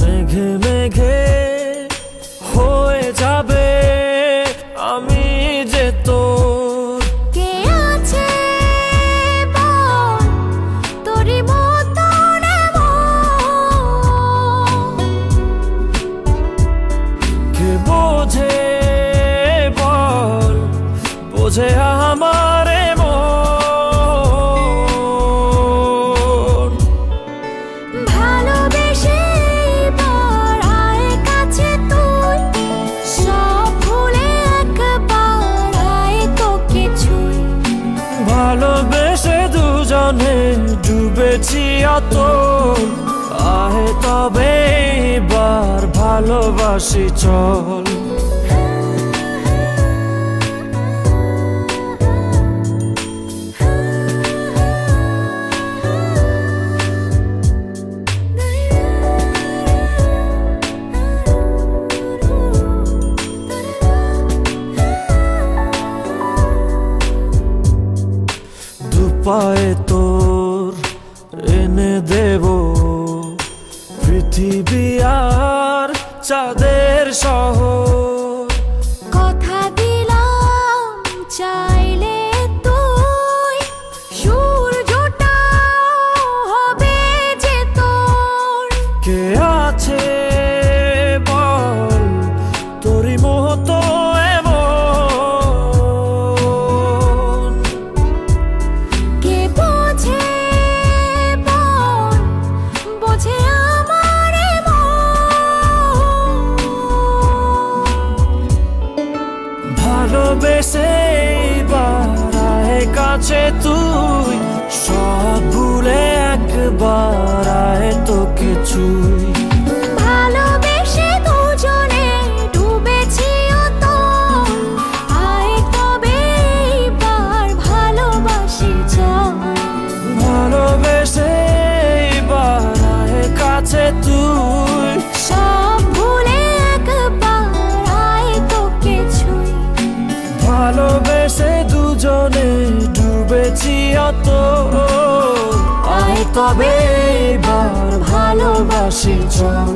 মেঘে মেঘে হয়ে যাবে আমি যে তোর। কে আছে বল তোরই মতন এমন, কে বোঝে বল, বোঝে আমার মন। ভালোবেসে এবার আয় কাছে তুই, সব ভুলে একবার আয় তোকে ছুঁই। ভালোবেসে দুজনে ডুবেছি অতল, আহে তবে এবার ভালোবাসি চল। দুপায়ে তোর এনে দেব পৃথিবী আর চাঁদের শহর। কথা দিলাম চাইলে তুই সূর্যটা হবে যে তোর। কে আছে বল তোরই মতো এমন, কে বোঝে বল, বোঝে আমার মন। ভালোবেসে এবার আয় কাছে তুই, সব ভুলে একবার আয় তোকে ছুঁই। ভালোবেসে দুজনে ডুবেছি অতল, আয় তবে এবার ভালোবাসি চল। ভালোবেসে এবার আয় কাছে তুই, সব ভুলে একবার আয় তোকে ছুঁই। ভালোবেসে দুজনে ডুবেছি অতল, আয় তবে এবার ভালোবাসি চল।